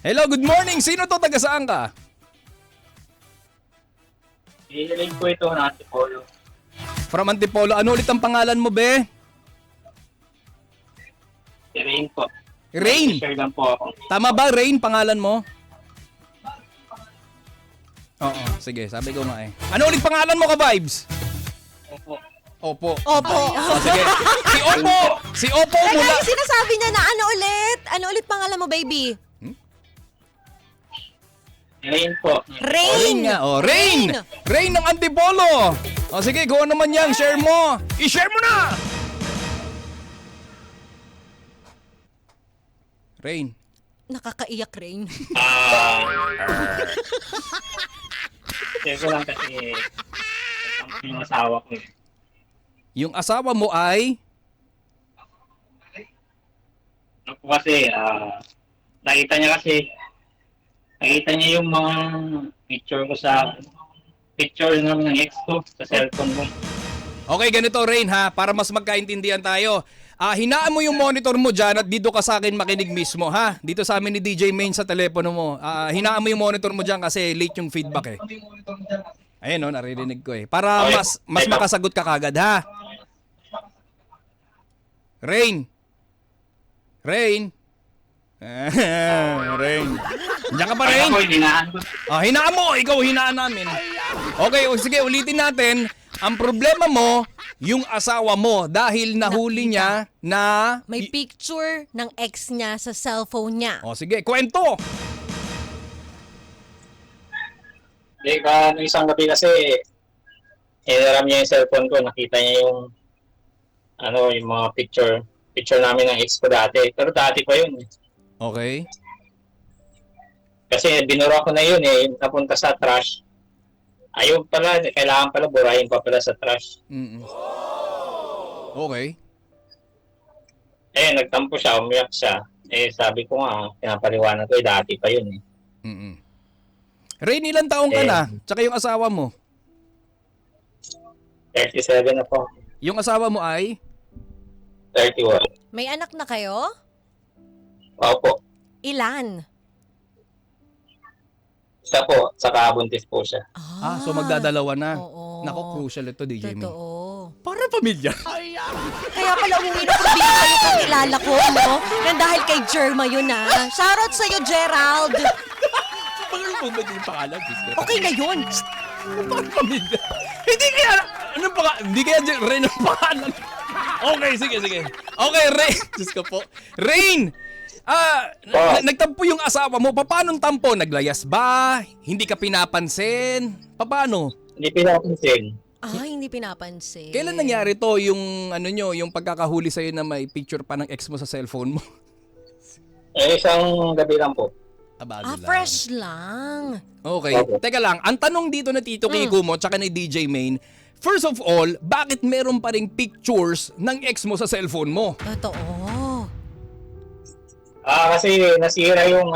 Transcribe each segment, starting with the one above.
Hello, good morning. Sino to? Taga saan ka? Hiniling ko ito na Antipolo. From Antipolo. Ano ulit ang pangalan mo, be? Si Rain po. Rain. Share lang po ako. Tama ba, Rain, pangalan mo? Oo, sige. Sabi ko nga eh. Ano ulit pangalan mo ka, Vibes? Opo. Opo. Opo. Oh, sige. Si Opo. Si Opo Teka, mula... yung sinasabi niya na ano ulit? Ano ulit pangalan mo, baby? Rain po. Rain! Rain nga. Oh, Rain. Rain ng Antipolo. O sige, gawa naman yan. Share mo. I-share mo na. Rain. Nakakaiyak, Rain. Share ko lang kasi yung asawa ko. Yung asawa mo ay... Ano po kasi, nakita niya yung mga picture namin ng ex ko sa cellphone ko. Okay, ganito Rain ha, para mas magkaintindihan tayo. Hinaan mo yung monitor mo dyan at dito ka sa akin makinig mismo ha. Dito sa amin ni DJ Main sa telepono mo. Hinaan mo yung monitor mo dyan kasi late yung feedback eh. Ayun no, naririnig ko eh. Para Okay. mas makasagot ka kagad ha. Rain. Rain. Rain. Diyan ka pa, Rain? Ako, hinaan ko. Hinaan mo. Ikaw, hinaan namin. Okay, sige, ulitin natin. Ang problema mo, yung asawa mo dahil nahuli niya na... May picture ng ex niya sa cellphone niya. Sige, kwento. Nung isang gabi kasi, hinaram niya yung cellphone ko, nakita niya yung yung mga picture namin ng ex ko dati. Pero dati pa yun. Okay. Kasi binura ko na yun napunta sa trash. Ayun pala, kailangan pala burahin pa pala sa trash. Okay. Nagtampo siya, umiyak siya. Sabi ko nga, pinapaliwanag ko, dati pa yun Rain, ilang taong ka na? Tsaka yung asawa mo? 37 na po. Yung asawa mo ay? 31. May anak na kayo? Opo. Ilan? Siya po, saka buntis po siya. So magdadalawa na. Oo. Nako, crucial ito, DJ Min. Totoo. Para pamilya. Kaya pala umuwi na probinsya yung kakilala ko, no? Nang dahil kay Jerma yun, Shoutout sa'yo, Gerald. Bakit mo ba yung pangalan? Okay na yun. Para pamilya. Hindi kaya, anong pangalan? Hindi kaya Rain ang pangalan. Okay, sige. Okay, Rain. Diyos ko po. Rain! Nagtampo yung asawa mo. Paano tampo? Naglayas ba? Hindi ka pinapansin? Paano? Hindi pinapansin. Hindi pinapansin. Kailan nangyari to yung yung pagkakahuli sa'yo na may picture pa ng ex mo sa cellphone mo? Isang gabi lang po. Bago lang. Fresh lang. Okay. Teka lang, ang tanong dito na Tito Kiko mo tsaka ni DJ Main, first of all, bakit meron pa ring pictures ng ex mo sa cellphone mo? Totoo. Kasi nasira yung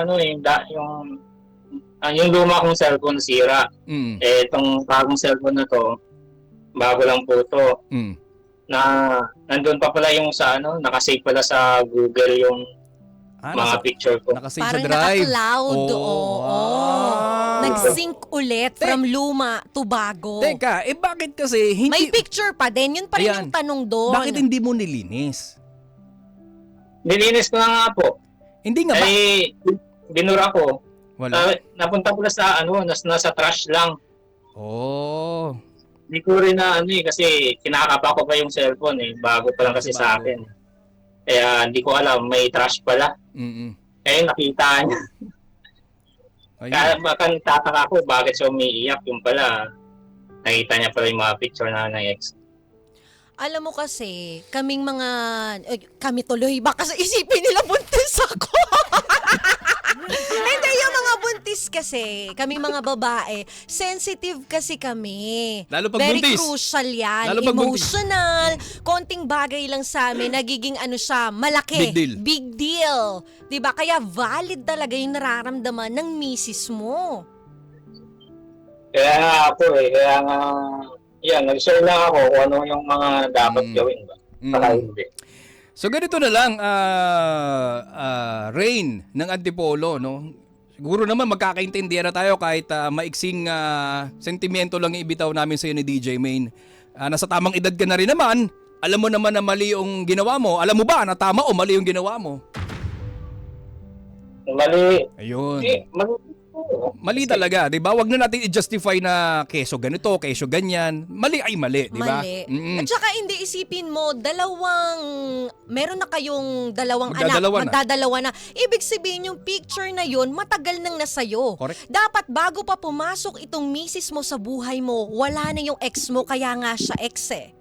yung luma kong cellphone nasira. Itong bagong cellphone na to, bago lang po to. Na nandun pa pala yung nakasave pala sa Google yung mga picture ko. Nakasave Parang sa drive. naka-cloud. Oo. Nag-sync ulit from Tek- luma to bago. Teka, bakit kasi hindi... May picture pa din. Yun pa rin Ayan. yung tanong doon. Bakit hindi mo nilinis? Nilinis ko na nga po. Hindi nga ba? Binura ko. Wala. Napunta pala sa nasa trash lang. Oh. Hindi ko rin na kasi kinakapa ko pa yung cellphone bago pa lang kasi sa akin. Kaya hindi ko alam, may trash pala. Nakita niya. Kaya baka tataka ko bakit siya umiiyak. Yung pala, nakita niya pala yung mga picture na ng ex. Alam mo kasi, kami tuloy, baka sa isipin nila buntis ako. Hindi, yung mga buntis kasi, kaming mga babae, sensitive kasi kami. Lalo pag Very buntis. crucial yan. Lalo pag buntis. Emotional. Konting bagay lang sa amin, nagiging siya, malaki. Big deal. Big deal. Diba? Kaya valid talaga yung nararamdaman ng misis mo. Kaya nga ako kaya nga, nag-share lang ako kung ano yung mga dapat gawin ba. Saka hindi. So ganito na lang, Rain ng Antipolo, no? siguro naman magkakaintindihan na tayo kahit maiksing sentimento lang yung ibitaw namin sa'yo ni DJ Main. Nasa tamang edad ka na rin naman. Alam mo naman na mali yung ginawa mo. Alam mo ba na tama o mali yung ginawa mo? Mali. Ayun. Mali. Mali talaga, 'di ba? Wag na natin i-justify na keso ganito, keso ganyan. Mali ay mali, 'di ba? Mali. At saka hindi isipin mo, meron na kayong dalawang Magdadalawa anak, na. magdadalawa na. Ibig sabihin yung picture na yun, matagal nang nasayo. Correct. Dapat bago pa pumasok itong misis mo sa buhay mo, wala na yung ex mo, kaya nga siya ex eh.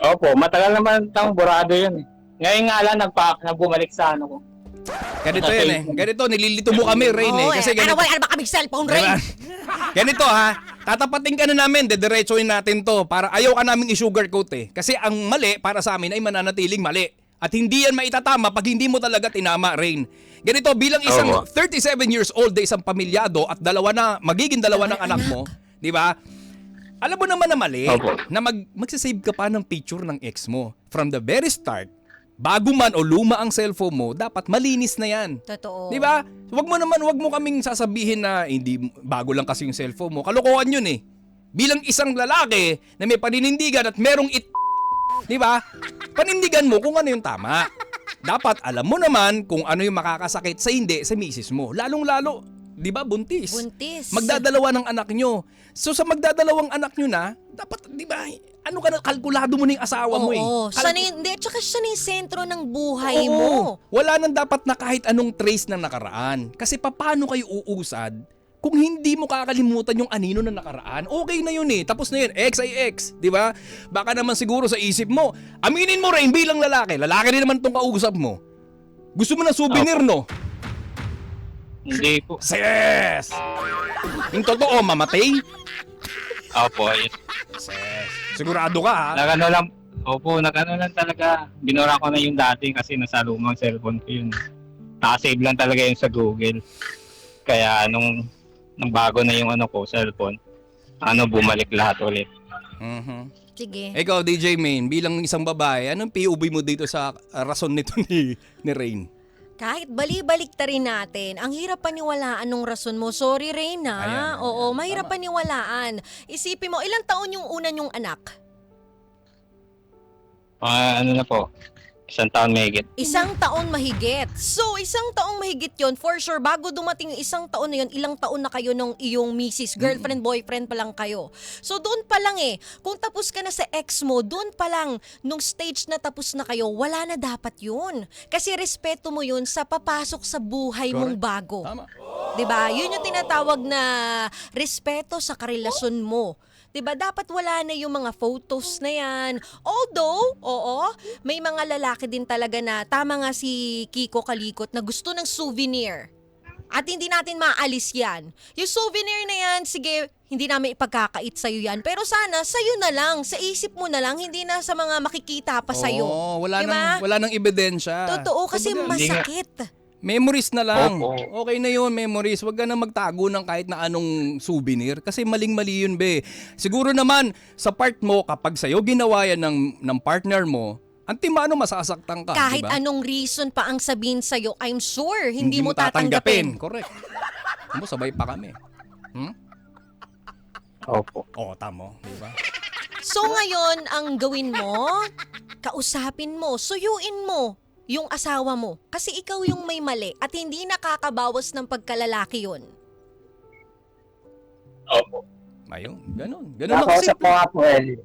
Opo, matagal naman tang burado yun eh. Ngayon nga lang nagbumalik sa ano ko. Ganito yan eh. Ganito, nililito mo kami, Rain eh. Kasi ganito. Ano ba kaming cellphone, Diba? Rain? Ganito ha, tatapatin ka na namin, dediretsuin natin to para ayaw ka naming i-sugarcoat eh. Kasi ang mali para sa amin ay mananatiling mali. At hindi yan maitatama pag hindi mo talaga tinama, Rain. Ganito, bilang isang 37 years old na isang pamilyado at magiging dalawa ng anak mo, di ba? Alam mo naman na mali na magsasave ka pa ng picture ng ex mo. From the very start, bago man o luma ang cellphone mo, dapat malinis na yan. Totoo. Di ba? Wag mo kaming sasabihin na hindi bago lang kasi yung cellphone mo. Kalokohan yun eh. Bilang isang lalaki na may paninindigan at merong di ba? Panindigan mo kung ano yung tama. Dapat alam mo naman kung ano yung makakasakit sa hindi sa misis mo. Lalong-lalo, di ba, buntis. Buntis. Magdadalawa ng anak nyo. So sa magdadalawang anak nyo na, dapat, di ba, ano ka na, kalkulado mo na yung asawa mo eh. Oo. Tsaka siya na yung sentro ng buhay mo. Wala nang dapat na kahit anong trace ng nakaraan. Kasi paano kayo uusad kung hindi mo kakalimutan yung anino na nakaraan? Okay na yun eh. Tapos na yun. X ay X. Di ba? Baka naman siguro sa isip mo, aminin mo rin bilang lalaki. Lalaki rin naman tong kausap mo. Gusto mo ng souvenir, no? Hindi po. Yes! Yung totoo, mamatay? Opo, ayun. Yes. Sigurado ka ha? Nagano lang talaga. Binura ko na yung dati kasi nasa lumang cellphone ko yun. Nakasave lang talaga yun sa Google. Kaya nung bago na yung cellphone, bumalik lahat ulit. Sige. Ikaw, DJ Main, bilang isang babae, anong POV mo dito sa rason nito ni Rain? Kahit bali-balik ta rin natin, ang hirap paniwalaan nung rason mo. Sorry, Reyna. Ayan. Oo, mahirap paniwalaan. Isipin mo, ilang taon yung una nyong anak? Na po, 1 taon mahigit. 1 taon mahigit. So, 1 taong mahigit yon for sure. Bago dumating yung 1 taon na yun, ilang taon na kayo nung iyong misis, girlfriend, boyfriend pa lang kayo. So, doon pa lang kung tapos ka na sa ex mo, doon pa lang, nung stage na tapos na kayo, wala na dapat yun. Kasi respeto mo yun sa papasok sa buhay mong bago. Tama. 'Di ba? Yun yung tinatawag na respeto sa karelasyon mo. 'Di ba? Dapat wala na yung mga photos na yan. Although, oo, may mga lalaki din talaga na tama nga si Kiko Kalikot na gusto ng souvenir. At hindi natin maalis yan. Yung souvenir na yan, sige, hindi namin ipagkakait sa'yo yan. Pero sana, sa'yo na lang. Sa isip mo na lang, hindi na sa mga makikita pa sa'yo. Oo, wala Diba? nang ebidensya. Totoo, kasi Kumbaga, masakit. memories na lang. Opo. Okay na yun, memories. Huwag ka na magtago ng kahit na anong souvenir. Kasi maling-mali yun, be. Siguro naman, sa part mo, kapag sa'yo ginawa yan ng partner mo, antimano masasaktan ka, Kahit diba? anong reason pa ang sabihin sa'yo, I'm sure, hindi mo tatanggapin. Correct. Ano, sabay pa kami. Opo. Oo, tamo. Diba? So ngayon, ang gawin mo, kausapin mo, suyuin mo yung asawa mo. Kasi ikaw yung may mali at hindi nakakabawas ng pagkalalaki yun. Opo. Ayun, ganun. Ganun lang Nakausap kasi. ko nga po, Eli.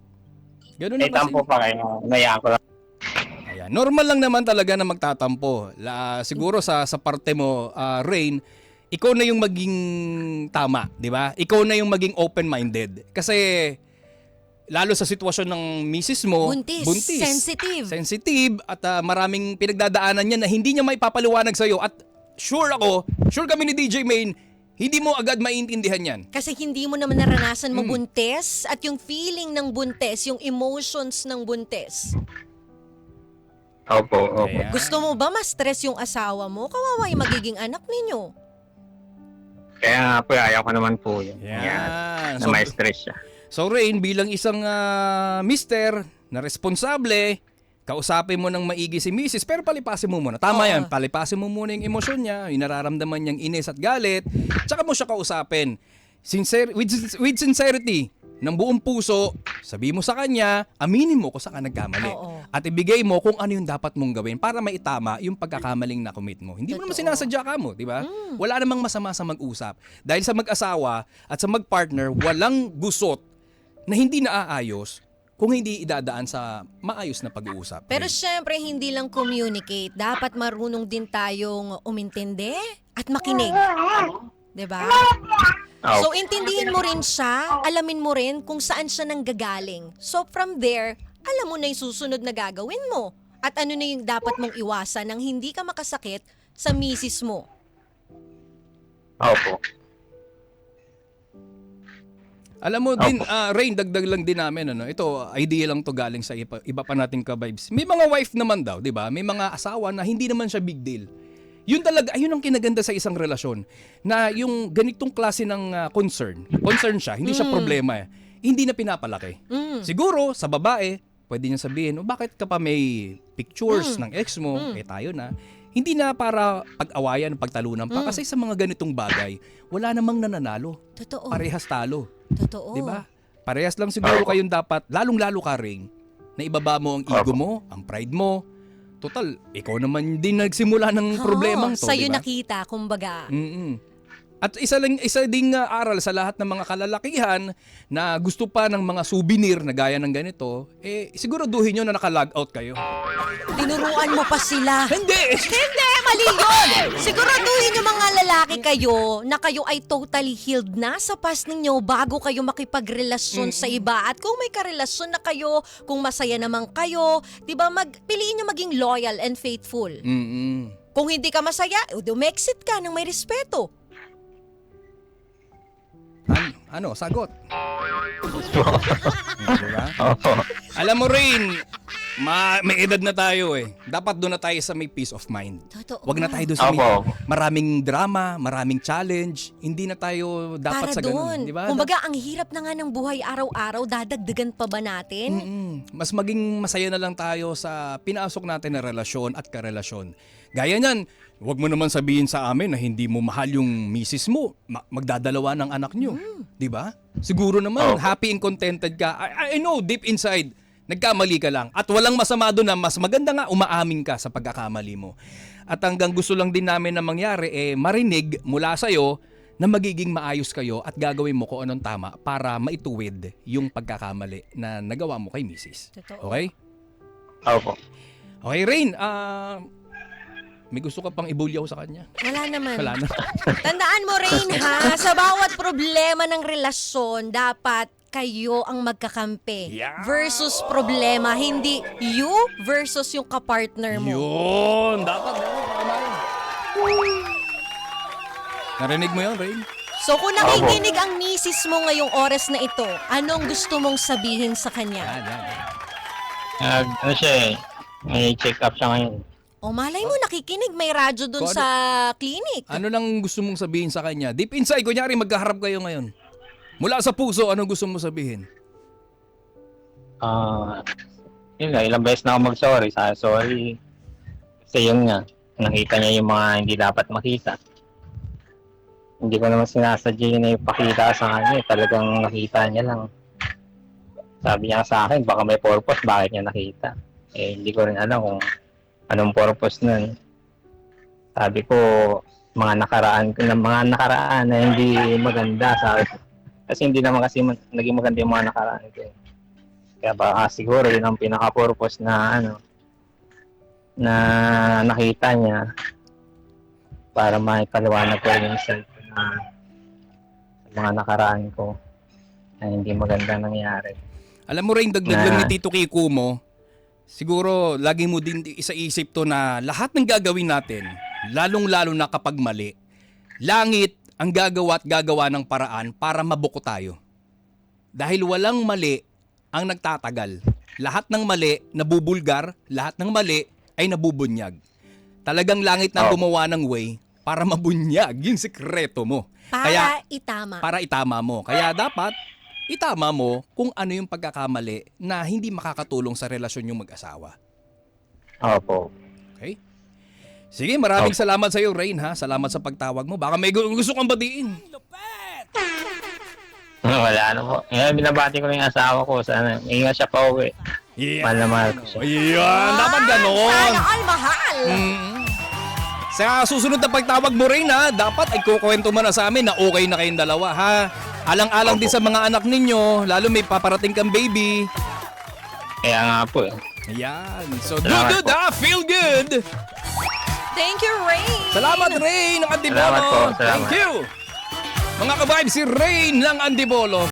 Ganun lang kasi. Tampo pa kayo. Nayaan ko lang. Ayan. Normal lang naman talaga na magtatampo. Siguro sa parte mo, Rain, ikaw na yung maging tama, di ba? Ikaw na yung maging open-minded. Kasi lalo sa sitwasyon ng misis mo, Buntis. Sensitive. At maraming pinagdadaanan niya na hindi niya maipapaliwanag sa'yo. At sure kami ni DJ Main, hindi mo agad maintindihan yan. Kasi hindi mo naman naranasan mo buntis at yung feeling ng buntis, yung emotions ng buntis. Opo. Kaya, Gusto mo ba ma-stress yung asawa mo? Kawawa yung magiging anak ninyo. Kaya nga po, ayaw ko naman po yun. Yan. Na may stress siya. So Rain, bilang isang mister na responsable, kausapin mo ng maigi si Mrs. pero palipasin mo muna. Tama Oo. yan, palipasin mo muna yung emosyon niya, yung nararamdaman niyang inis at galit, tsaka mo siya kausapin. With sincerity, ng buong puso, sabi mo sa kanya, aminin mo kung saan ka nagkamali. Oo. At ibigay mo kung ano yung dapat mong gawin para maitama yung pagkakamaling na-commit mo. Hindi mo naman Totoo. sinasadya ka mo, di ba? Wala namang masama sa mag-usap. Dahil sa mag-asawa at sa mag-partner, walang gusot na hindi naaayos kung hindi idadaan sa maayos na pag-uusap. Pero syempre, hindi lang communicate. Dapat marunong din tayong umintindi at makinig. 'Di ba? Oh. So, intindihin mo rin siya, alamin mo rin kung saan siya nanggagaling. So, from there, alam mo na yung susunod na gagawin mo. At ano na yung dapat mong iwasan nang hindi ka makasakit sa misis mo. Opo. Alam mo din, Rain, dagdag lang din namin, ano, ito, idea lang to galing sa iba pa nating ka-vibes. May mga wife naman daw, di ba? May mga asawa na hindi naman siya big deal. Yun talaga, ayun ang kinaganda sa isang relasyon. Na yung ganitong klase ng concern siya, hindi siya problema hindi na pinapalaki. Siguro, sa babae, pwede niya sabihin, bakit ka pa may pictures ng ex mo? Tayo na. Hindi na para pag-awayan, pagtalunan pa. Kasi sa mga ganitong bagay, wala namang nananalo. Totoo. Parehas talo. Totoo. Di ba? Parehas lang siguro kayong dapat, lalong-lalo ka ring, na ibaba mo ang ego mo, ang pride mo. Total, ikaw naman din nagsimula ng problemang to, sa'yo di ba? nakita, kumbaga. At isa ding aral sa lahat ng mga kalalakihan na gusto pa ng mga souvenir na gaya ng ganito, siguraduhin nyo na naka-log out kayo. Tinuruan mo pa sila. Hindi! Hindi, mali yun! Siguraduhin yung mga lalaki kayo na kayo ay totally healed na sa past ninyo bago kayo makipagrelasyon sa iba. At kung may karelasyon na kayo, kung masaya naman kayo, di ba, piliin nyo maging loyal and faithful. Kung hindi ka masaya, dumexit ka ng may respeto. Ano, sagot. Diba? Opo. Alam mo rin, may edad na tayo Dapat doon na tayo sa may peace of mind. Totoo. Wag na tayo doon sa may Opo. maraming drama, maraming challenge. Hindi na tayo dapat Para sa ganun. doon. Diba? Kumbaga, ang hirap na nga ng buhay araw-araw, dadagdagan pa ba natin? Mas maging masaya na lang tayo sa pinasok natin na relasyon at karelasyon. Gaya niyan, wag mo naman sabihin sa amin na hindi mo mahal yung misis mo. Magdadalawa ng anak nyo. Di ba? Siguro naman, happy and contented ka. I know, deep inside, nagkamali ka lang. At walang masama doon na mas maganda nga umaamin ka sa pagkakamali mo. At hanggang gusto lang din namin na mangyari, marinig mula sa'yo na magiging maayos kayo at gagawin mo kung anong tama para maituwid yung pagkakamali na nagawa mo kay misis. Totoo. Okay? Opo. Okay, Rain. May gusto ka pang ibulyaw sa kanya? Wala naman. Wala na. Tandaan mo, Rain, ha? Sa bawat problema ng relasyon, dapat kayo ang magkakampi. Yeah. Versus problema, hindi you versus yung kapartner mo. Yun! Dapat. Narinig mo yun, Rain? So kung nakikinig ang misis mo ngayong oras na ito, anong gusto mong sabihin sa kanya? Yan. Ano siya may check up siya ngayon. O malay mo, nakikinig, may radyo dun Kung sa clinic. Ano lang gusto mong sabihin sa kanya? Deep inside, kunyari magkaharap kayo ngayon. Mula sa puso, ano gusto mong sabihin? Yun nga, ilang beses na ako mag-sorry. Sorry. Kasi yun nga, nakita niya yung mga hindi dapat makita. Hindi ko naman sinasadya na ipakita sa kanya. Talagang nakita niya lang. Sabi niya sa akin, baka may purpose, bakit niya nakita. Hindi ko rin alam kung anong purpose nun. Sabi ko, mga nakaraan na hindi maganda sa akin. Kasi hindi naman kasi naging maganda yung mga nakaraan ko. Kaya baka siguro yun ang pinaka-purpose na na nakita niya para maipaliwanag ko yung self na sa mga nakaraan ko na hindi maganda nangyari. Alam mo rin, dagdag lang ni Tito Kiko mo, siguro lagi mo din isaisip to na lahat ng gagawin natin, lalong-lalo na kapag mali, langit ang gagawa at gagawa ng paraan para mabuko tayo. Dahil walang mali ang nagtatagal. Lahat ng mali nabubulgar, lahat ng mali ay nabubunyag. Talagang langit na gumawa ng way para mabunyag yung sikreto mo. Para itama. Para itama mo. Kaya dapat itama mo kung ano yung pagkakamali na hindi makakatulong sa relasyon yung mag-asawa. Opo. Okay? Sige, maraming salamat sa iyo, Rain, ha? Salamat sa pagtawag mo. Baka may gusto kang batiin. Wala na po. Ngayon, binabati ko lang yung asawa ko. Sana, ingat siya pa uwi. Yeah. Mahal na mahal ko siya. Ayan, dapat ganon. Sana all mahal. Sa susunod na pagtawag mo, Rain, ha? Dapat ay kukwento mo na sa amin na okay na kayong dalawa, ha? Alang-alang din sa mga anak ninyo, lalo may paparating kang baby. Kaya nga po eh. Ayan. So, Salamat good, ha? Feel good. Thank you, Rain. Salamat, Rain, ng Antipolo. Salamat po, salamat. Thank you. Mga ka-vibes, si Rain ng Antipolo.